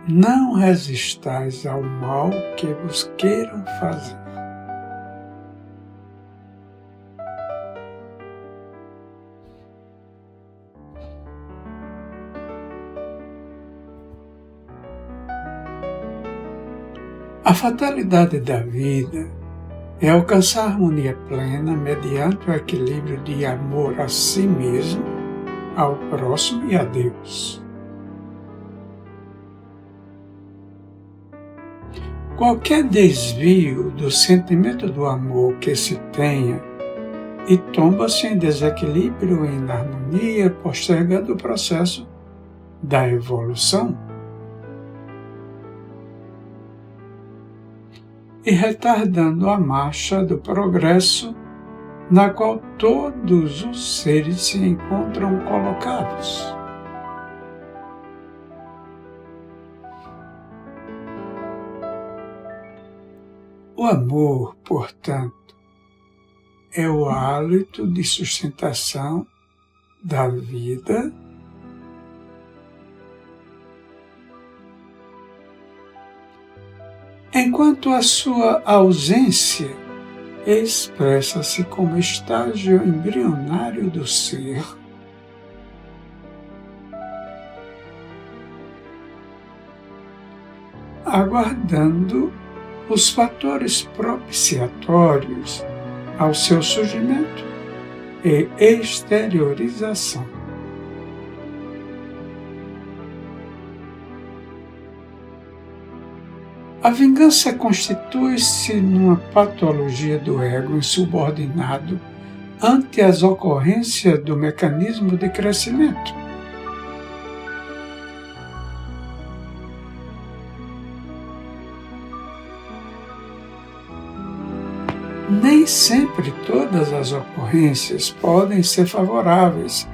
Não resistais ao mal que vos queiram fazer. A fatalidade da vida é alcançar a harmonia plena mediante o equilíbrio de amor a si mesmo, ao próximo e a Deus. Qualquer desvio do sentimento do amor que se tenha e tomba-se em desequilíbrio e inarmonia, postergando o processo da evolução e retardando a marcha do progresso na qual todos os seres se encontram colocados. O amor, portanto, é o hálito de sustentação da vida enquanto a sua ausência expressa-se como estágio embrionário do ser, aguardando os fatores propiciatórios ao seu surgimento e exteriorização. A vingança constitui-se numa patologia do ego insubordinado ante as ocorrências do mecanismo de crescimento. Nem sempre todas as ocorrências podem ser favoráveis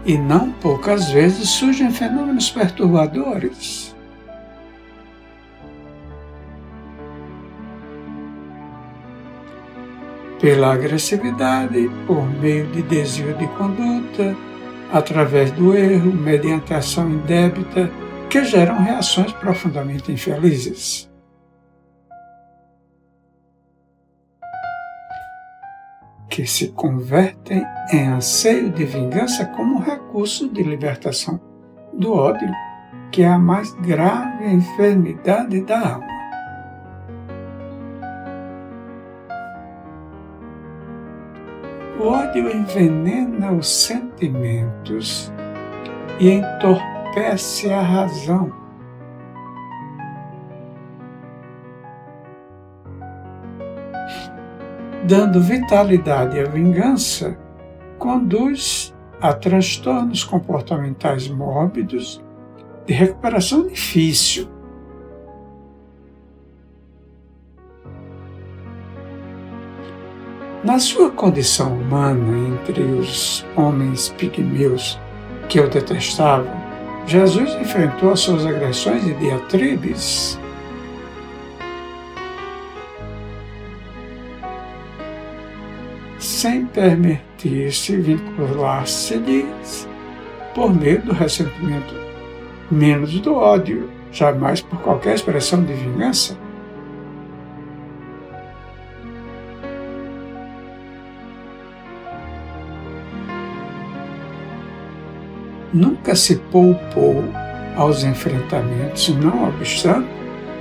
e não poucas vezes surgem fenômenos perturbadores. Pela agressividade, por meio de desvio de conduta, através do erro, mediante ação indébita, que geram reações profundamente infelizes. Que se convertem em anseio de vingança como um recurso de libertação do ódio, que é a mais grave enfermidade da alma. O ódio envenena os sentimentos e entorpece a razão. Dando vitalidade à vingança, conduz a transtornos comportamentais mórbidos de recuperação difícil. Na sua condição humana, entre os homens pigmeus que o detestavam, Jesus enfrentou as suas agressões e diatribes. Sem permitir-se vincular-se-lhes por meio do ressentimento, menos do ódio, jamais por qualquer expressão de vingança. Nunca se poupou aos enfrentamentos, não obstante,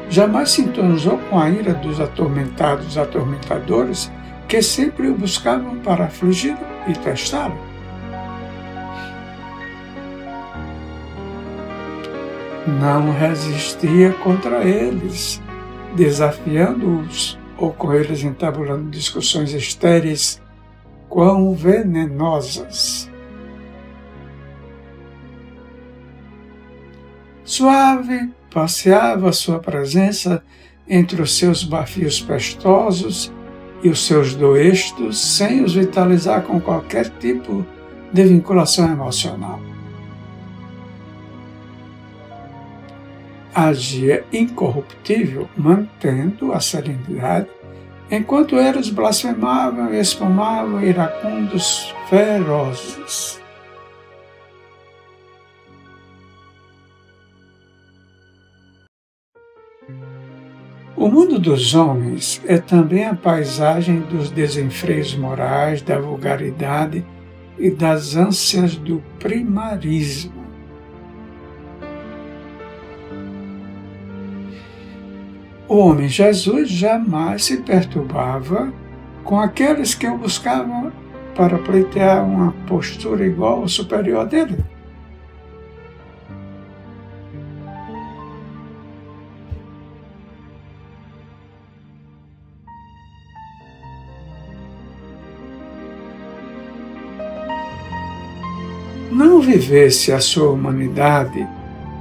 jamais sintonizou com a ira dos atormentadores que sempre o buscavam para afligi-lo e testá-lo. Não resistia contra eles, desafiando-os ou com eles entabulando discussões estéreis quão venenosas. Suave, passeava a sua presença entre os seus bafios pestosos e os seus doestos, sem os vitalizar com qualquer tipo de vinculação emocional. Agia incorruptível, mantendo a serenidade, enquanto eles blasfemavam e espumavam iracundos ferozes. O mundo dos homens é também a paisagem dos desenfreios morais, da vulgaridade e das ânsias do primarismo. O homem Jesus jamais se perturbava com aqueles que o buscavam para pleitear uma postura igual ou superior dele. Não vivesse a sua humanidade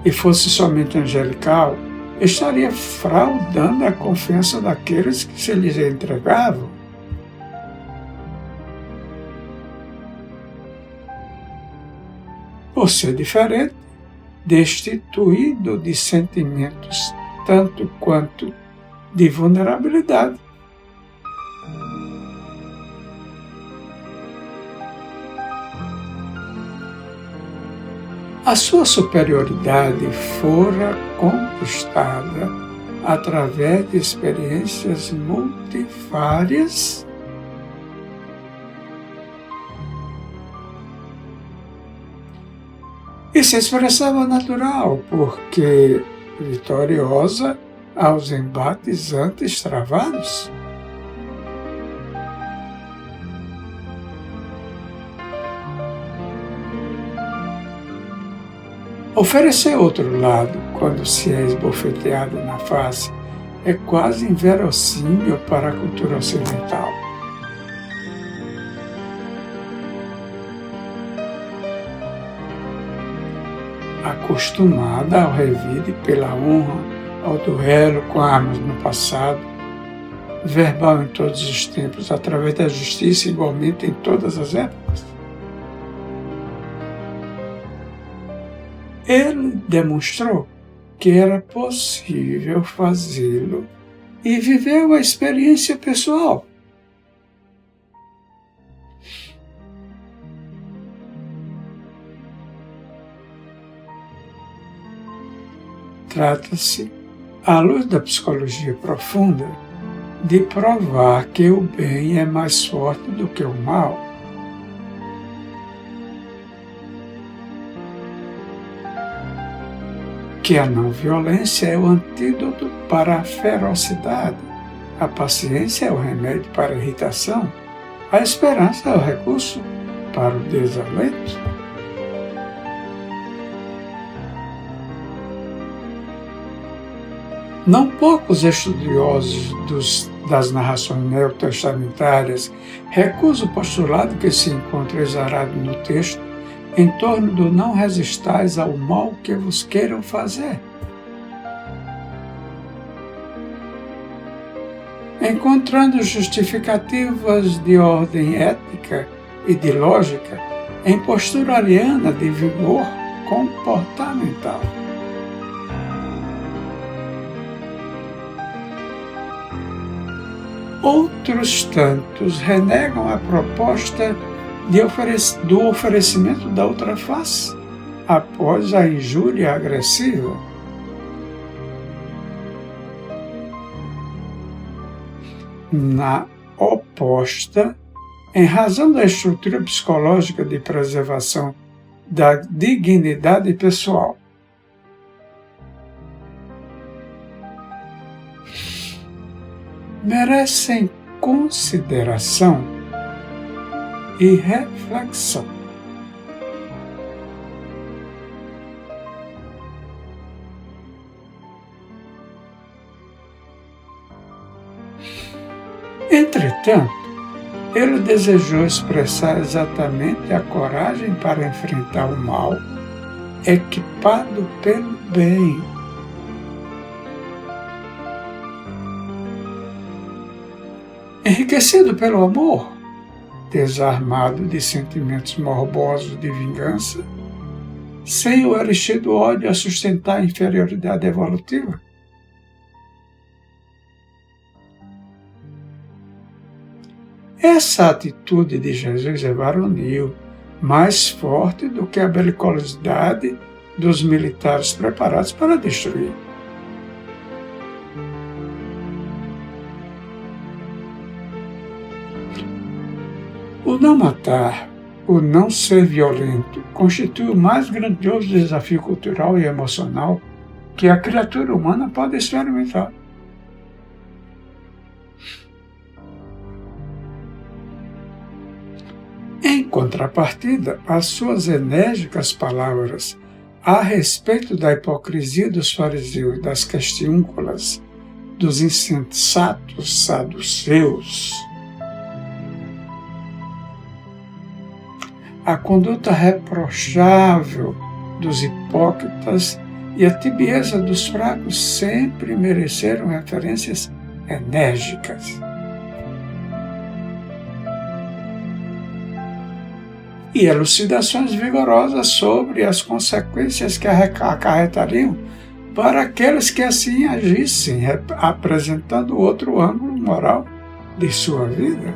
e fosse somente angelical, estaria fraudando a confiança daqueles que se lhes entregavam. Por ser diferente, destituído de sentimentos tanto quanto de vulnerabilidade. A sua superioridade fora conquistada através de experiências multifárias e se expressava natural, porque vitoriosa aos embates antes travados. Oferecer outro lado, quando se é esbofeteado na face, é quase inverossímil para a cultura ocidental. Acostumada ao revide pela honra, ao duelo com armas no passado, verbal em todos os tempos, através da justiça igualmente em todas as épocas. Ele demonstrou que era possível fazê-lo e viveu a experiência pessoal. Trata-se, à luz da psicologia profunda, de provar que o bem é mais forte do que o mal. Que a não-violência é o antídoto para a ferocidade, a paciência é o remédio para a irritação, a esperança é o recurso para o desalento. Não poucos estudiosos das narrações neotestamentárias recusam o postulado que se encontra exarado no texto em torno do não resistais ao mal que vos queiram fazer. Encontrando justificativas de ordem ética e de lógica em postura ariana de vigor comportamental. Outros tantos renegam a proposta do oferecimento da outra face após a injúria agressiva. Na oposta, em razão da estrutura psicológica de preservação da dignidade pessoal. Merecem consideração e reflexão. Entretanto, ele desejou expressar exatamente a coragem para enfrentar o mal, equipado pelo bem. Enriquecido pelo amor, desarmado de sentimentos morbosos de vingança, sem o elixir do ódio a sustentar a inferioridade evolutiva. Essa atitude de Jesus é varonil, mais forte do que a belicosidade dos militares preparados para destruir. O não matar, o não ser violento, constitui o mais grandioso desafio cultural e emocional que a criatura humana pode experimentar. Em contrapartida, as suas enérgicas palavras a respeito da hipocrisia dos fariseus e das questiúnculas, dos insensatos saduceus, a conduta reprochável dos hipócritas e a tibieza dos fracos sempre mereceram referências enérgicas. E elucidações vigorosas sobre as consequências que acarretariam para aqueles que assim agissem, apresentando outro ângulo moral de sua vida.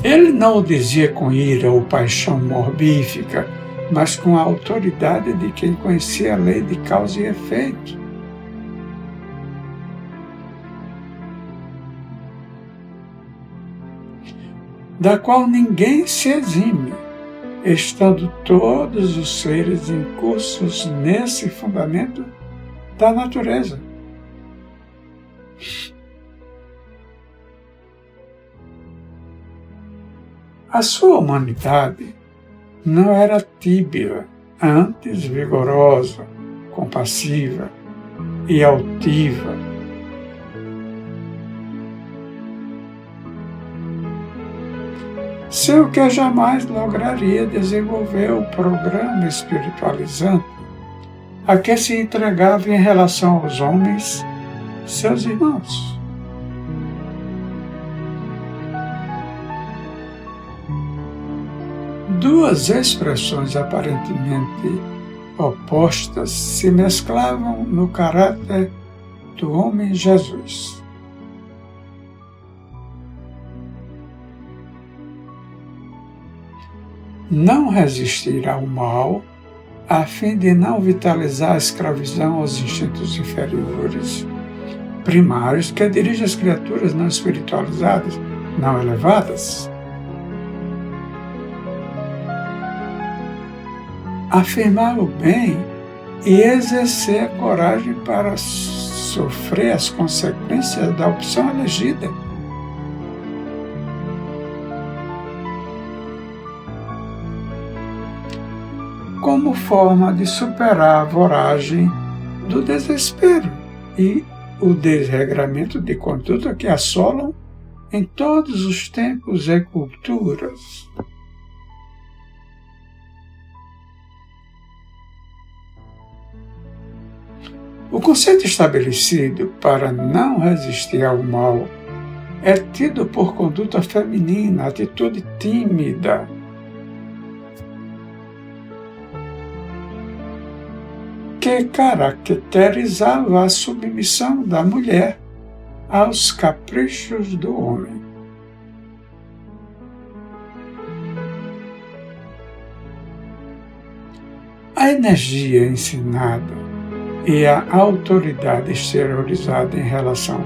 Ele não o dizia com ira ou paixão morbífica, mas com a autoridade de quem conhecia a lei de causa e efeito. Da qual ninguém se exime, estando todos os seres incursos nesse fundamento da natureza. A sua humanidade não era tíbia, antes vigorosa, compassiva e altiva. Seu que jamais lograria desenvolver o programa espiritualizante a que se entregava em relação aos homens, seus irmãos. Duas expressões aparentemente opostas se mesclavam no caráter do homem Jesus. Não resistir ao mal, a fim de não vitalizar a escravidão aos instintos inferiores, primários, que dirige as criaturas não espiritualizadas, não elevadas. Afirmar o bem e exercer a coragem para sofrer as consequências da opção elegida. Como forma de superar a voragem do desespero e o desregramento de conduta que assolam em todos os tempos e culturas. O conceito estabelecido para não resistir ao mal é tido por conduta feminina, atitude tímida, que caracterizava a submissão da mulher aos caprichos do homem. A energia ensinada e a autoridade exteriorizada em relação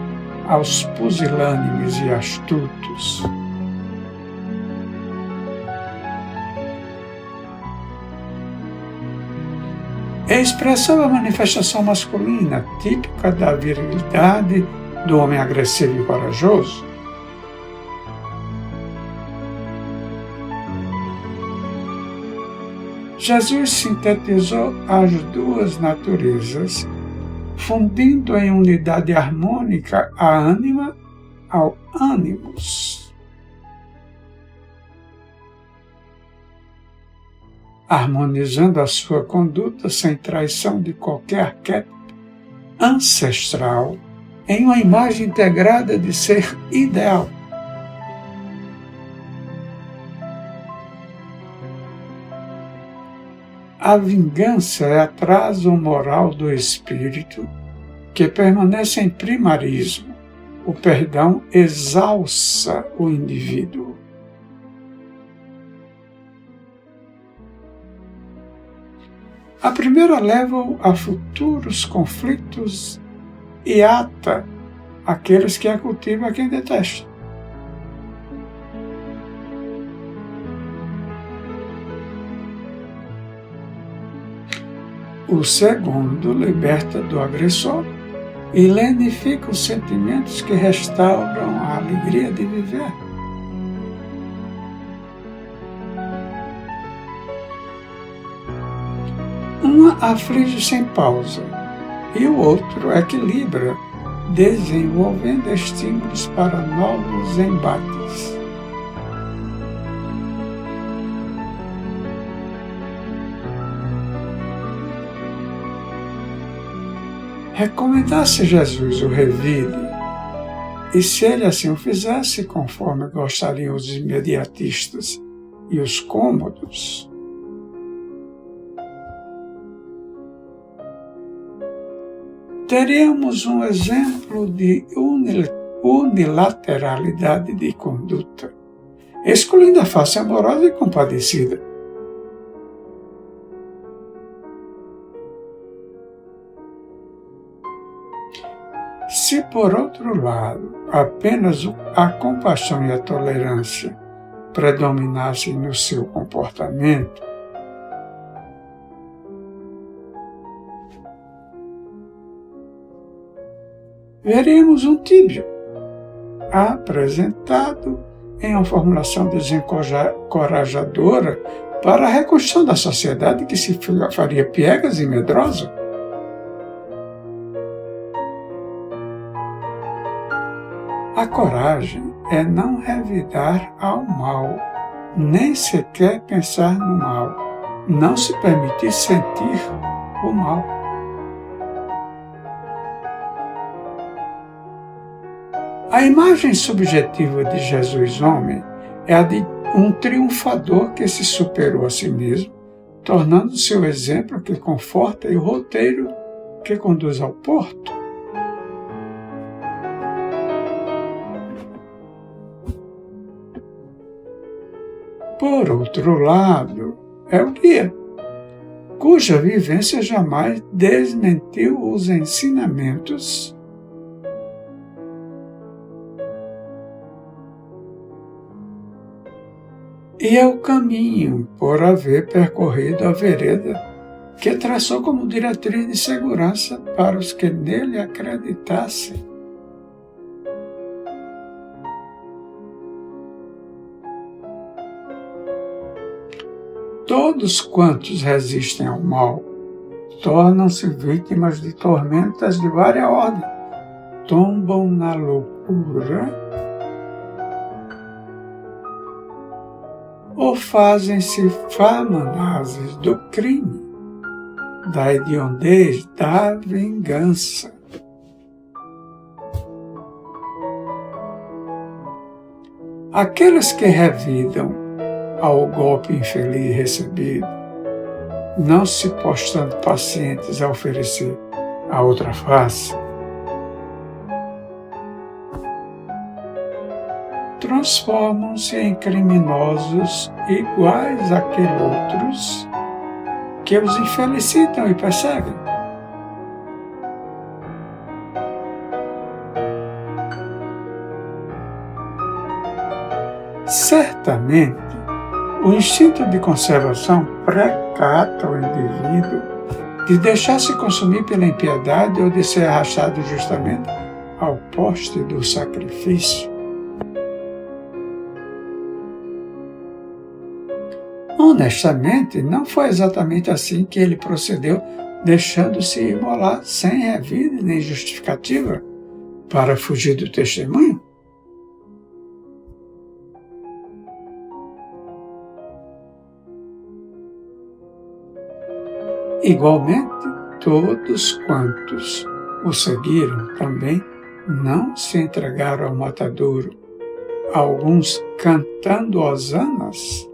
aos pusilânimes e astutos expressava a manifestação masculina típica da virilidade do homem agressivo e corajoso. Jesus sintetizou as duas naturezas, fundindo em unidade harmônica a ânima ao ânimos. Harmonizando a sua conduta sem traição de qualquer arquétipo ancestral em uma imagem integrada de ser ideal. A vingança é atraso moral do espírito que permanece em primarismo. O perdão exalça o indivíduo. A primeira leva a futuros conflitos e ata aqueles que a cultivam a quem detesta. O segundo liberta do agressor e lenifica os sentimentos que restauram a alegria de viver. Uma aflige sem pausa e o outro equilibra, desenvolvendo estímulos para novos embates. Recomendasse Jesus o revide, e se ele assim o fizesse, conforme gostariam os imediatistas e os cômodos, teríamos um exemplo de unilateralidade de conduta, excluindo a face amorosa e compadecida. Se, por outro lado, apenas a compaixão e a tolerância predominassem no seu comportamento, veremos um tíbio, apresentado em uma formulação desencorajadora para a reconstrução da sociedade que se faria piegas e medrosa. A coragem é não revidar ao mal, nem sequer pensar no mal, não se permitir sentir o mal. A imagem subjetiva de Jesus homem é a de um triunfador que se superou a si mesmo, tornando-se o exemplo que conforta e o roteiro que conduz ao porto. Por outro lado, é o guia, cuja vivência jamais desmentiu os ensinamentos e é o caminho por haver percorrido a vereda que traçou como diretriz de segurança para os que nele acreditassem. Todos quantos resistem ao mal tornam-se vítimas de tormentas de várias ordens, tombam na loucura ou fazem-se famanazes do crime, da hediondez, da vingança. Aqueles que revidam ao golpe infeliz recebido, não se postrando pacientes a oferecer a outra face, transformam-se em criminosos iguais àqueles outros que os infelicitam e perseguem. Certamente, o instinto de conservação precata o indivíduo de deixar-se consumir pela impiedade ou de ser arrastado justamente ao poste do sacrifício. Honestamente, não foi exatamente assim que ele procedeu, deixando-se imolar sem revide nem justificativa para fugir do testemunho. Igualmente, todos quantos o seguiram também não se entregaram ao matadouro, alguns cantando hosanas.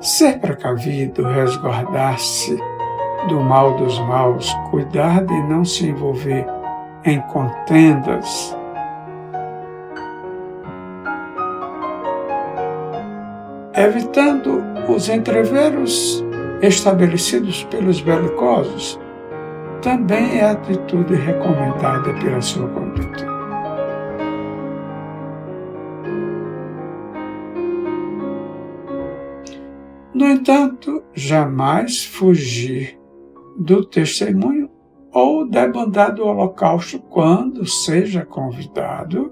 Ser precavido, resguardar-se do mal dos maus, cuidar de não se envolver em contendas, evitando os entreveros estabelecidos pelos belicosos, também é a atitude recomendada pela sua conduta. No entanto, jamais fugir do testemunho ou debandar do holocausto quando seja convidado,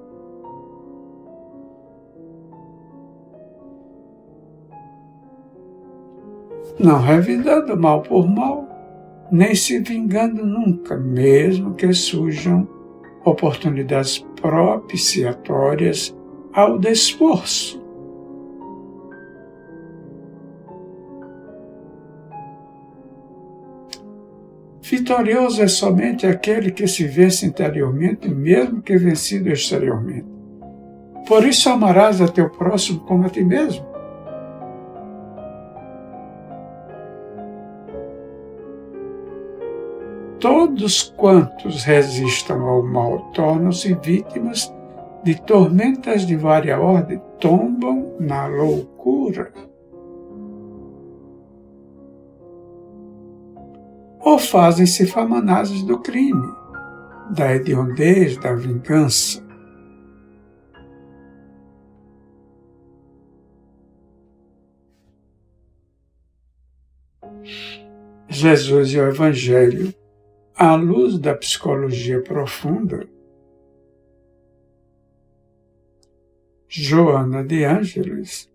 não revidando mal por mal, nem se vingando nunca, mesmo que surjam oportunidades propiciatórias ao desforço. Vitorioso é somente aquele que se vence interiormente, mesmo que vencido exteriormente. Por isso amarás a teu próximo como a ti mesmo. Todos quantos resistam ao mal tornam-se vítimas de tormentas de vária ordem, tombam na loucura. Ou fazem-se famanazes do crime, da hediondez, da vingança. Jesus e o Evangelho, à luz da psicologia profunda, Joana de Ângeles,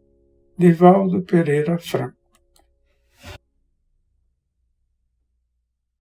Divaldo Pereira Franco.